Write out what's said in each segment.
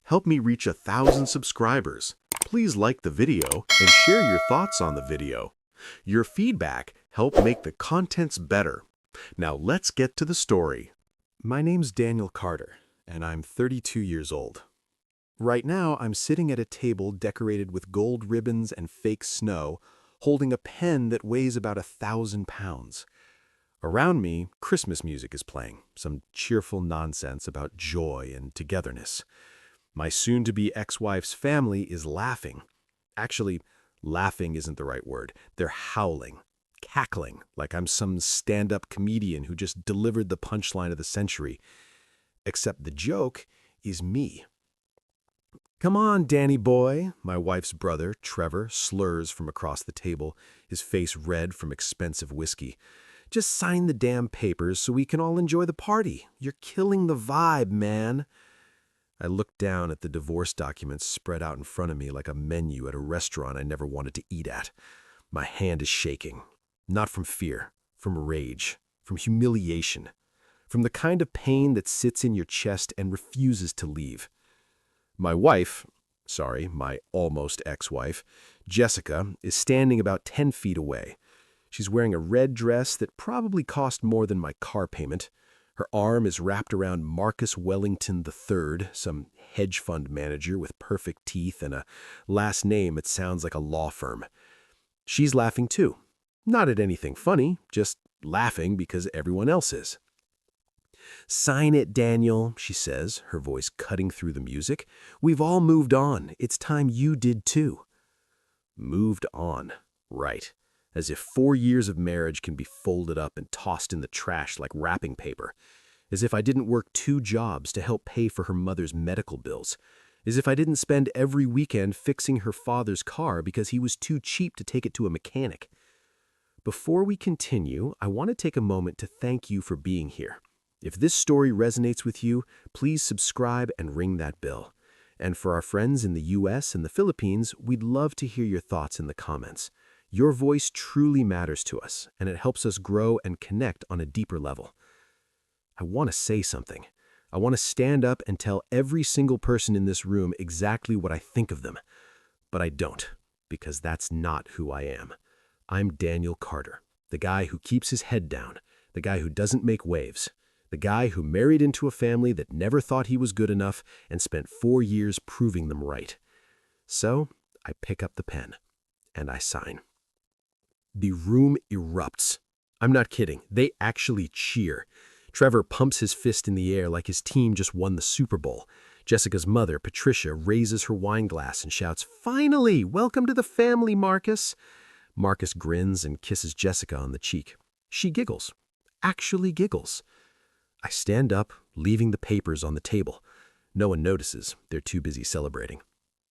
help me reach 1,000 subscribers. Please like the video and share your thoughts on the video. Your feedback helps make the contents better. Now let's get to the story. My name's Daniel Carter, and I'm 32 years old. Right now, I'm sitting at a table decorated with gold ribbons and fake snow, holding a pen that weighs about 1,000 pounds. Around me, Christmas music is playing, some cheerful nonsense about joy and togetherness. My soon-to-be ex-wife's family is laughing. Actually, laughing isn't the right word. They're howling, cackling, like I'm some stand-up comedian who just delivered the punchline of the century. Except the joke is me. "Come on, Danny boy," my wife's brother, Trevor, slurs from across the table, his face red from expensive whiskey. "Just sign the damn papers so we can all enjoy the party. You're killing the vibe, man." I look down at the divorce documents spread out in front of me like a menu at a restaurant I never wanted to eat at. My hand is shaking. Not from fear, from rage, from humiliation, from the kind of pain that sits in your chest and refuses to leave. My almost ex-wife, Jessica, is standing about 10 feet away. She's wearing a red dress that probably cost more than my car payment. Her arm is wrapped around Marcus Wellington III, some hedge fund manager with perfect teeth and a last name that sounds like a law firm. She's laughing too. Not at anything funny, just laughing because everyone else is. "Sign it, Daniel," she says, her voice cutting through the music. "We've all moved on. It's time you did too." Moved on. Right. As if 4 years of marriage can be folded up and tossed in the trash like wrapping paper. As if I didn't work 2 jobs to help pay for her mother's medical bills. As if I didn't spend every weekend fixing her father's car because he was too cheap to take it to a mechanic. Before we continue, I want to take a moment to thank you for being here. If this story resonates with you, please subscribe and ring that bell. And for our friends in the US and the Philippines, we'd love to hear your thoughts in the comments. Your voice truly matters to us, and it helps us grow and connect on a deeper level. I want to say something. I want to stand up and tell every single person in this room exactly what I think of them. But I don't, because that's not who I am. I'm Daniel Carter, the guy who keeps his head down, the guy who doesn't make waves, the guy who married into a family that never thought he was good enough and spent 4 years proving them right. So I pick up the pen, and I sign. The room erupts. I'm not kidding. They actually cheer. Trevor pumps his fist in the air like his team just won the Super Bowl. Jessica's mother, Patricia, raises her wine glass and shouts, "Finally! Welcome to the family, Marcus!" Marcus grins and kisses Jessica on the cheek. She giggles. Actually giggles. I stand up, leaving the papers on the table. No one notices. They're too busy celebrating.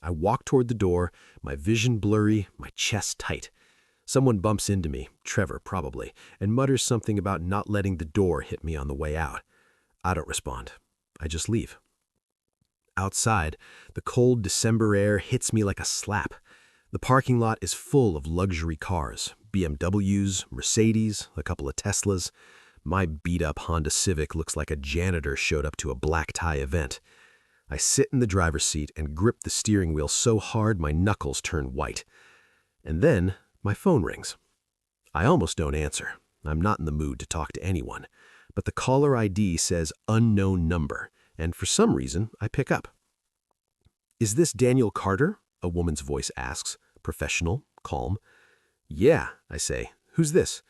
I walk toward the door, my vision blurry, my chest tight. Someone bumps into me, Trevor probably, and mutters something about not letting the door hit me on the way out. I don't respond. I just leave. Outside, the cold December air hits me like a slap. The parking lot is full of luxury cars, BMWs, Mercedes, a couple of Teslas. My beat-up Honda Civic looks like a janitor showed up to a black tie event. I sit in the driver's seat and grip the steering wheel so hard my knuckles turn white. And then my phone rings. I almost don't answer. I'm not in the mood to talk to anyone. But the caller ID says unknown number, and for some reason, I pick up. "Is this Daniel Carter?" a woman's voice asks, professional, calm. "Yeah," I say. "Who's this?"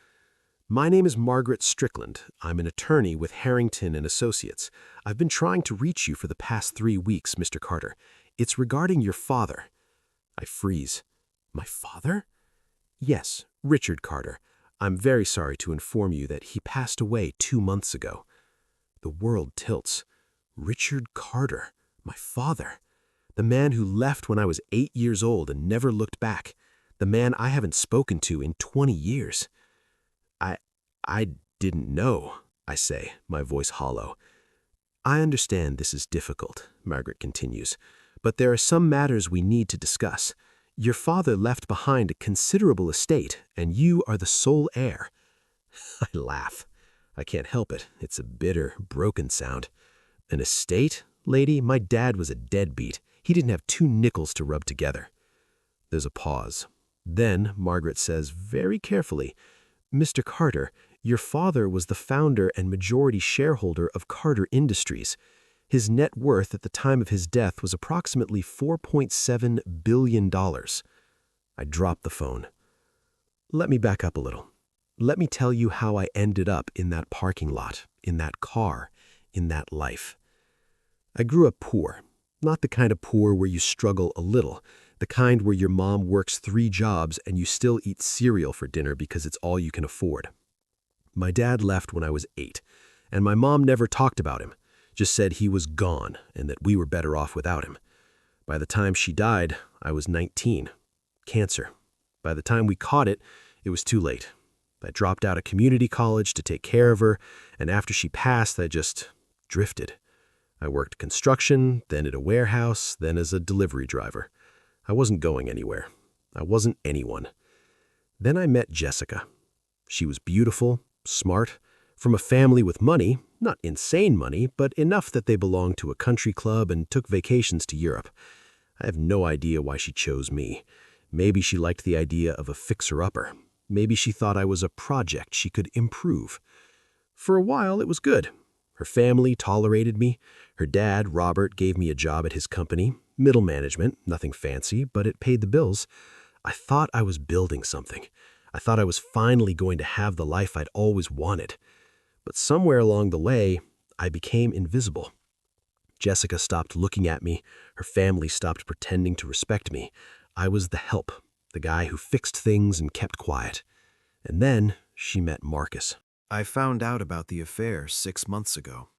"My name is Margaret Strickland. I'm an attorney with Harrington and Associates. I've been trying to reach you for the past 3 weeks, Mr. Carter. It's regarding your father." I freeze. "My father?" "Yes, Richard Carter. I'm very sorry to inform you that he passed away 2 months ago." The world tilts. Richard Carter, my father. The man who left when I was 8 years old and never looked back. The man I haven't spoken to in 20 years. I didn't know," I say, my voice hollow. "I understand this is difficult," Margaret continues, "but there are some matters we need to discuss. Your father left behind a considerable estate, and you are the sole heir." I laugh. I can't help it. It's a bitter, broken sound. "An estate? Lady, my dad was a deadbeat. He didn't have 2 nickels to rub together. There's a pause. Then Margaret says very carefully, Mr. Carter, your father was the founder and majority shareholder of Carter Industries. His net worth at the time of his death was approximately $4.7 billion. I dropped the phone. Let me back up a little. Let me tell you how I ended up in that parking lot, in that car, in that life. I grew up poor, not the kind of poor where you struggle a little, the kind where your mom works 3 jobs and you still eat cereal for dinner because it's all you can afford. My dad left when I was 8, and my mom never talked about him, just said he was gone and that we were better off without him. By the time she died, I was 19. Cancer. By the time we caught it, it was too late. I dropped out of community college to take care of her, and after she passed, I just drifted. I worked construction, then at a warehouse, then as a delivery driver. I wasn't going anywhere. I wasn't anyone. Then I met Jessica. She was beautiful, smart, from a family with money, not insane money, but enough that they belonged to a country club and took vacations to Europe. I have no idea why she chose me. Maybe she liked the idea of a fixer-upper. Maybe she thought I was a project she could improve. For a while, it was good. Her family tolerated me. Her dad, Robert, gave me a job at his company. Middle management, nothing fancy, but it paid the bills. I thought I was building something. I thought I was finally going to have the life I'd always wanted. But somewhere along the way, I became invisible. Jessica stopped looking at me. Her family stopped pretending to respect me. I was the help, the guy who fixed things and kept quiet. And then she met Marcus. I found out about the affair 6 months ago.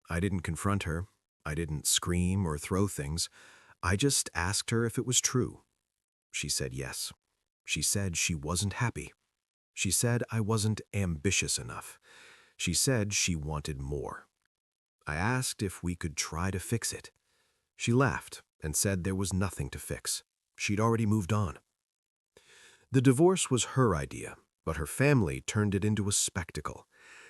I didn't confront her. I didn't scream or throw things. I just asked her if it was true. She said yes. She said she wasn't happy. She said I wasn't ambitious enough. She said she wanted more. I asked if we could try to fix it. She laughed and said there was nothing to fix. She'd already moved on. The divorce was her idea, but her family turned it into a spectacle.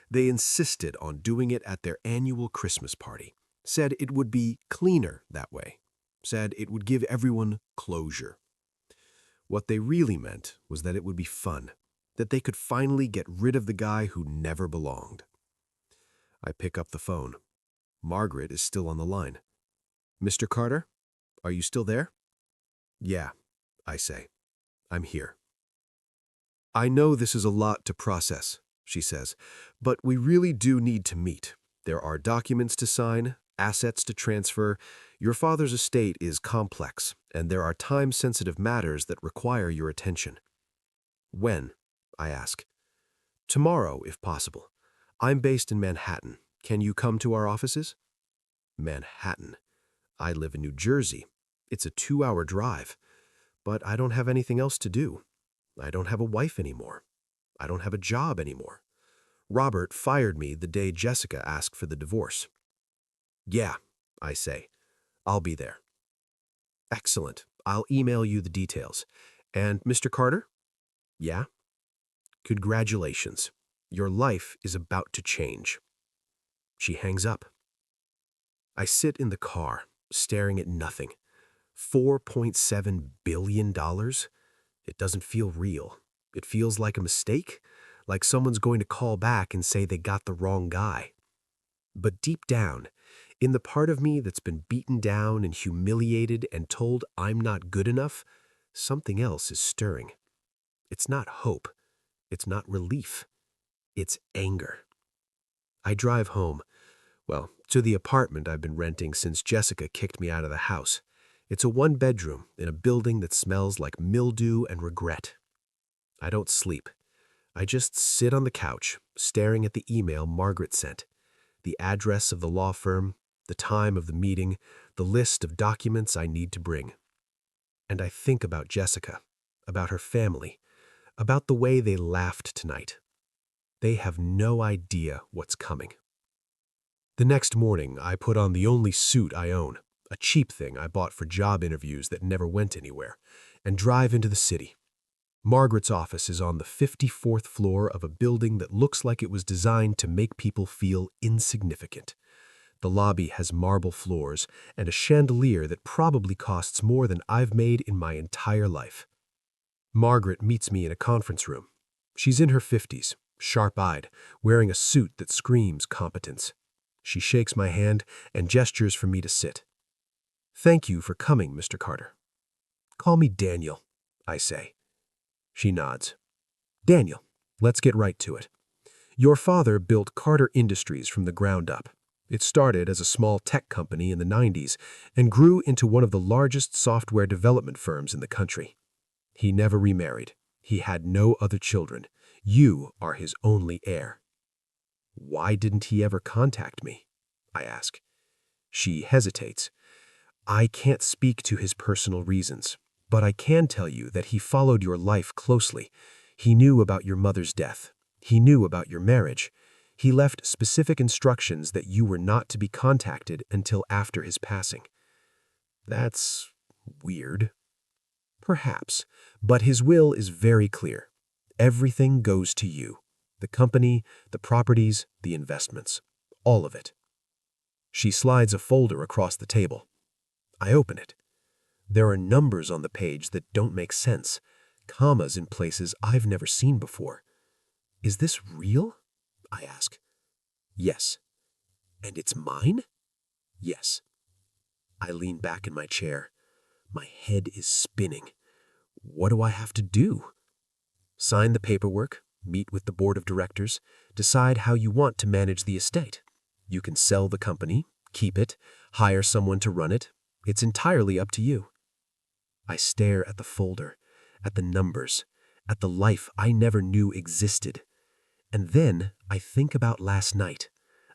They insisted on doing it at their annual Christmas party, said it would be cleaner that way, said it would give everyone closure. What they really meant was that it would be fun, that they could finally get rid of the guy who never belonged. I pick up the phone. Margaret is still on the line. Mr. Carter, are you still there? Yeah, I say. I'm here. I know this is a lot to process, she says, but we really do need to meet. There are documents to sign, assets to transfer. Your father's estate is complex, and there are time-sensitive matters that require your attention. When? I ask. Tomorrow, if possible. I'm based in Manhattan. Can you come to our offices? Manhattan. I live in New Jersey. It's a 2-hour drive. But I don't have anything else to do. I don't have a wife anymore. I don't have a job anymore. Robert fired me the day Jessica asked for the divorce. Yeah, I say. I'll be there. Excellent. I'll email you the details. And Mr. Carter? Yeah? Congratulations. Your life is about to change. She hangs up. I sit in the car, staring at nothing. $4.7 billion? It doesn't feel real. It feels like a mistake, like someone's going to call back and say they got the wrong guy. But deep down, in the part of me that's been beaten down and humiliated and told I'm not good enough, something else is stirring. It's not hope. It's not relief. It's anger. I drive home. Well, to the apartment I've been renting since Jessica kicked me out of the house. It's a 1-bedroom in a building that smells like mildew and regret. I don't sleep. I just sit on the couch, staring at the email Margaret sent. The address of the law firm, the time of the meeting, the list of documents I need to bring. And I think about Jessica, about her family, about the way they laughed tonight. They have no idea what's coming. The next morning, I put on the only suit I own, a cheap thing I bought for job interviews that never went anywhere, and drive into the city. Margaret's office is on the 54th floor of a building that looks like it was designed to make people feel insignificant. The lobby has marble floors and a chandelier that probably costs more than I've made in my entire life. Margaret meets me in a conference room. She's in her 50s, sharp-eyed, wearing a suit that screams competence. She shakes my hand and gestures for me to sit. "Thank you for coming, Mr. Carter." "Call me Daniel," I say. She nods. "Daniel, let's get right to it. Your father built Carter Industries from the ground up. It started as a small tech company in the 90s and grew into one of the largest software development firms in the country. He never remarried. He had no other children. You are his only heir." "Why didn't he ever contact me?" I ask. She hesitates. "I can't speak to his personal reasons, but I can tell you that he followed your life closely. He knew about your mother's death. He knew about your marriage. He left specific instructions that you were not to be contacted until after his passing." "That's weird." "Perhaps, but his will is very clear. Everything goes to you. The company, the properties, the investments. All of it." She slides a folder across the table. I open it. There are numbers on the page that don't make sense, commas in places I've never seen before. "Is this real?" I ask. "Yes." "And it's mine?" "Yes." I lean back in my chair. My head is spinning. What do I have to do? Sign the paperwork, meet with the board of directors, decide how you want to manage the estate. You can sell the company, keep it, hire someone to run it. It's entirely up to you. I stare at the folder, at the numbers, at the life I never knew existed. And then I think about last night,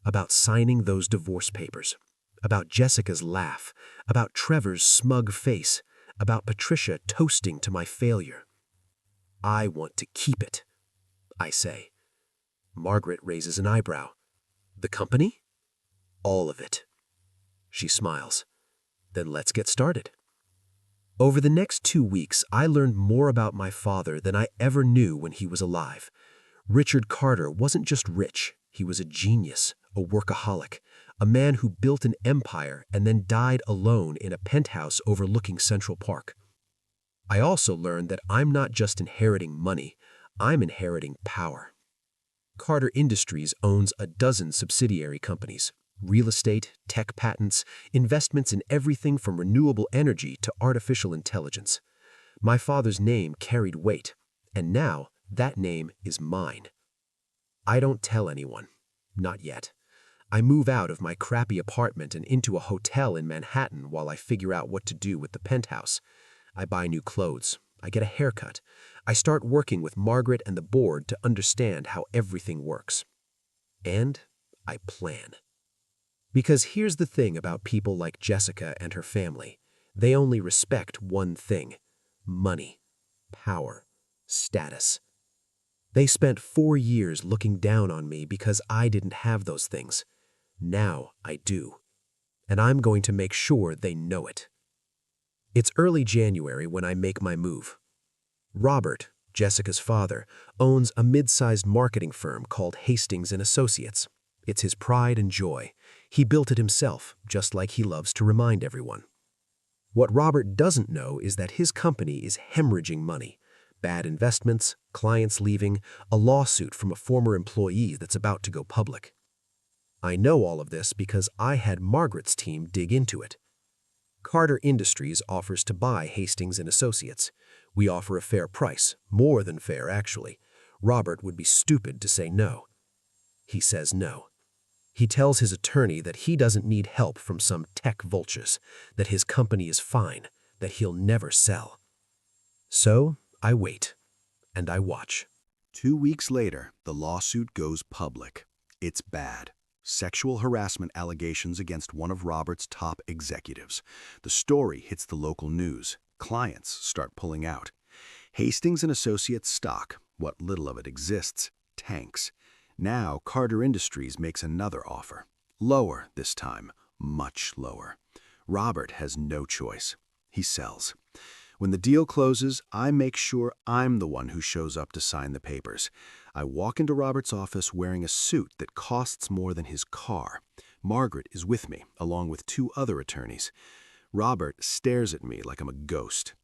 about signing those divorce papers, about Jessica's laugh, about Trevor's smug face, about Patricia toasting to my failure. I want to keep it, I say. Margaret raises an eyebrow. "The company?" "All of it." She smiles. "Then let's get started." Over the next 2 weeks, I learned more about my father than I ever knew when he was alive. Richard Carter wasn't just rich. He was a genius, a workaholic, a man who built an empire and then died alone in a penthouse overlooking Central Park. I also learned that I'm not just inheriting money, I'm inheriting power. Carter Industries owns a dozen subsidiary companies. Real estate, tech patents, investments in everything from renewable energy to artificial intelligence. My father's name carried weight, and now that name is mine. I don't tell anyone. Not yet. I move out of my crappy apartment and into a hotel in Manhattan while I figure out what to do with the penthouse. I buy new clothes. I get a haircut. I start working with Margaret and the board to understand how everything works. And I plan. Because here's the thing about people like Jessica and her family. They only respect one thing: money, power, status. They spent 4 years looking down on me because I didn't have those things. Now I do. And I'm going to make sure they know it. It's early January when I make my move. Robert, Jessica's father, owns a mid-sized marketing firm called Hastings & Associates. It's his pride and joy. He built it himself, just like he loves to remind everyone. What Robert doesn't know is that his company is hemorrhaging money. Bad investments, clients leaving, a lawsuit from a former employee that's about to go public. I know all of this because I had Margaret's team dig into it. Carter Industries offers to buy Hastings & Associates. We offer a fair price, more than fair actually. Robert would be stupid to say no. He says no. He tells his attorney that he doesn't need help from some tech vultures, that his company is fine, that he'll never sell. So I wait, and I watch. 2 weeks later, the lawsuit goes public. It's bad. Sexual harassment allegations against one of Robert's top executives. The story hits the local news. Clients start pulling out. Hastings & Associates stock, what little of it exists, tanks. Now Carter Industries makes another offer. Lower this time, much lower. Robert has no choice. He sells. When the deal closes, I make sure I'm the one who shows up to sign the papers. I walk into Robert's office wearing a suit that costs more than his car. Margaret is with me, along with 2 other attorneys. Robert stares at me like I'm a ghost.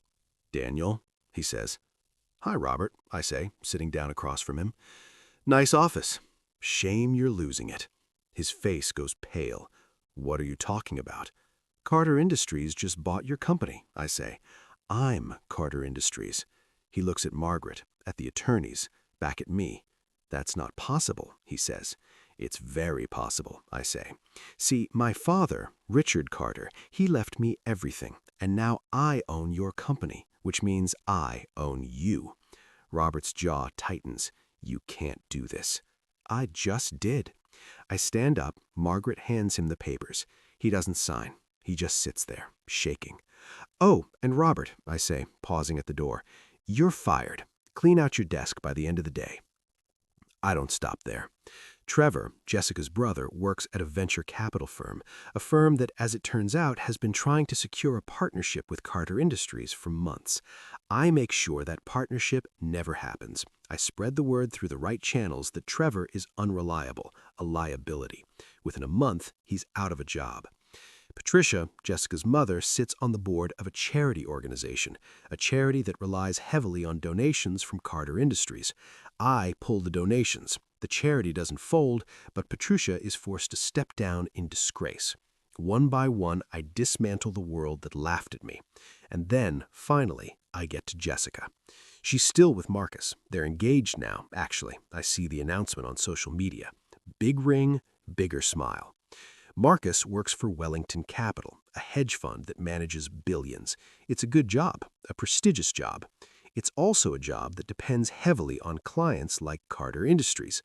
"Daniel," he says. "Hi, Robert," I say, sitting down across from him. "Nice office. Shame you're losing it." His face goes pale. "What are you talking about?" "Carter Industries just bought your company," I say. "I'm Carter Industries." He looks at Margaret, at the attorneys, back at me. "That's not possible," he says. "It's very possible," I say. "See, my father, Richard Carter, he left me everything, and now I own your company, which means I own you." Robert's jaw tightens. "You can't do this." "I just did." I stand up. Margaret hands him the papers. He doesn't sign. He just sits there, shaking. "Oh, and Robert," I say, pausing at the door, "you're fired. Clean out your desk by the end of the day." I don't stop there. Trevor, Jessica's brother, works at a venture capital firm, a firm that, as it turns out, has been trying to secure a partnership with Carter Industries for months. I make sure that partnership never happens. I spread the word through the right channels that Trevor is unreliable, a liability. Within a month, he's out of a job. Patricia, Jessica's mother, sits on the board of a charity organization, a charity that relies heavily on donations from Carter Industries. I pull the donations. The charity doesn't fold, but Patricia is forced to step down in disgrace. One by one, I dismantle the world that laughed at me. And then, finally, I get to Jessica. She's still with Marcus. They're engaged now, actually. I see the announcement on social media. Big ring, bigger smile. Marcus works for Wellington Capital, a hedge fund that manages billions. It's a good job, a prestigious job. It's also a job that depends heavily on clients like Carter Industries.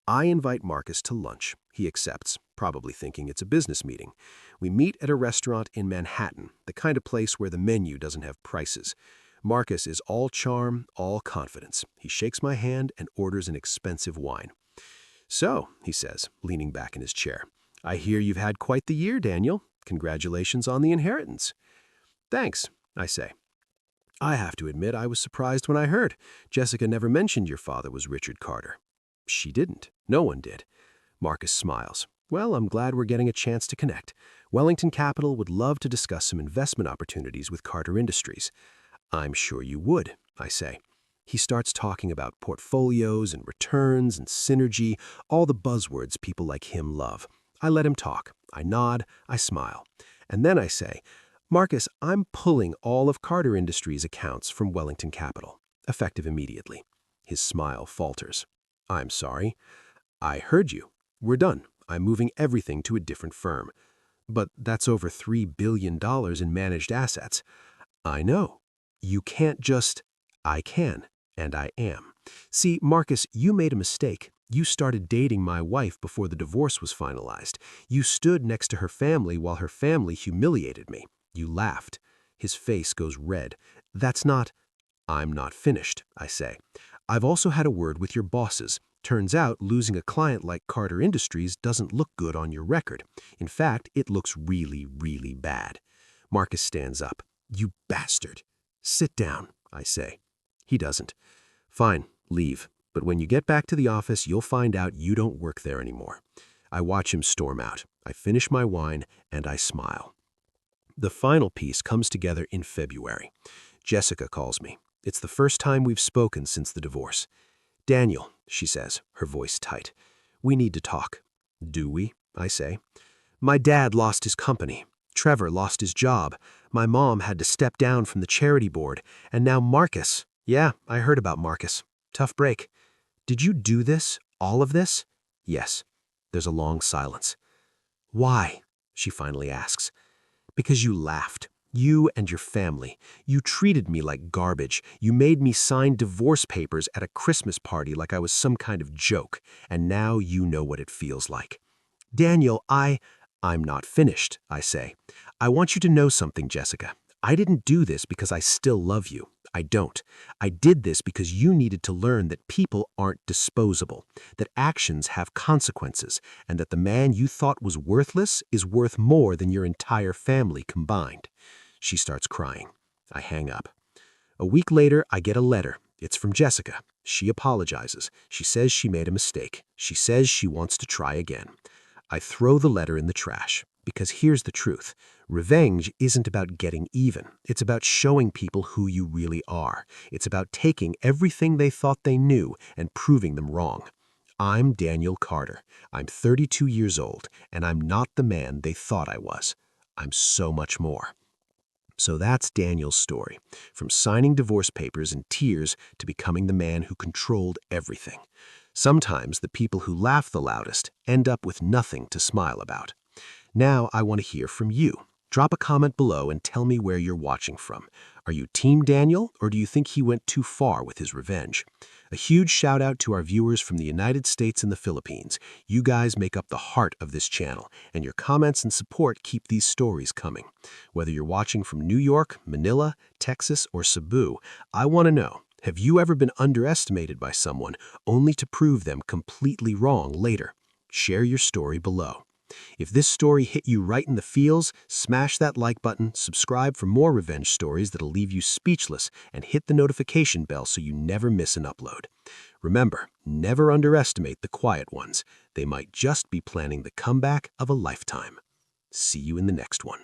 I invite Marcus to lunch. He accepts, probably thinking it's a business meeting. We meet at a restaurant in Manhattan, the kind of place where the menu doesn't have prices. Marcus is all charm, all confidence. He shakes my hand and orders an expensive wine. "So," he says, leaning back in his chair, "I hear you've had quite the year, Daniel. Congratulations on the inheritance." "Thanks," I say. I have to admit I was surprised when I heard. Jessica never mentioned your father was Richard Carter. She didn't. No one did. Marcus smiles. "Well, I'm glad we're getting a chance to connect. Wellington Capital would love to discuss some investment opportunities with Carter Industries." "I'm sure you would," I say. He starts talking about portfolios and returns and synergy, all the buzzwords people like him love. I let him talk. I nod. I smile. And then I say, "Marcus, I'm pulling all of Carter Industries' accounts from Wellington Capital, effective immediately." His smile falters. "I'm sorry." "I heard you. We're done. I'm moving everything to a different firm." "But that's over $3 billion in managed assets." "I know. You can't just—" "I can, and I am. See, Marcus, you made a mistake. You started dating my wife before the divorce was finalized. You stood next to her family while her family humiliated me. You laughed." His face goes red. "That's not—" "I'm not finished," I say. "I've also had a word with your bosses. Turns out losing a client like Carter Industries doesn't look good on your record. In fact, it looks really, really bad." Marcus stands up. "You bastard." "Sit down," I say. He doesn't. "Fine, leave. But when you get back to the office, you'll find out you don't work there anymore." I watch him storm out. I finish my wine, and I smile. The final piece comes together in February. Jessica calls me. It's the first time we've spoken since the divorce. "Daniel," she says, her voice tight, "we need to talk." "Do we?" I say. "My dad lost his company. Trevor lost his job. My mom had to step down from the charity board. And now Marcus—" "Yeah, I heard about Marcus. Tough break." "Did you do this? All of this?" "Yes." There's a long silence. "Why?" she finally asks. "Because you laughed. You and your family. You treated me like garbage. You made me sign divorce papers at a Christmas party like I was some kind of joke. And now you know what it feels like." "Daniel, I'm not finished," I say. "I want you to know something, Jessica. I didn't do this because I still love you. I don't. I did this because you needed to learn that people aren't disposable, that actions have consequences, and that the man you thought was worthless is worth more than your entire family combined." She starts crying. I hang up. A week later, I get a letter. It's from Jessica. She apologizes. She says she made a mistake. She says she wants to try again. I throw the letter in the trash. Because here's the truth. Revenge isn't about getting even. It's about showing people who you really are. It's about taking everything they thought they knew and proving them wrong. I'm Daniel Carter. I'm 32 years old, and I'm not the man they thought I was. I'm so much more. So that's Daniel's story, from signing divorce papers in tears to becoming the man who controlled everything. Sometimes the people who laugh the loudest end up with nothing to smile about. Now I want to hear from you. Drop a comment below and tell me where you're watching from. Are you Team Daniel, or do you think he went too far with his revenge? A huge shout out to our viewers from the United States and the Philippines. You guys make up the heart of this channel, and your comments and support keep these stories coming. Whether you're watching from New York, Manila, Texas, or Cebu, I want to know, have you ever been underestimated by someone only to prove them completely wrong later? Share your story below. If this story hit you right in the feels, smash that like button, subscribe for more revenge stories that'll leave you speechless, and hit the notification bell so you never miss an upload. Remember, never underestimate the quiet ones. They might just be planning the comeback of a lifetime. See you in the next one.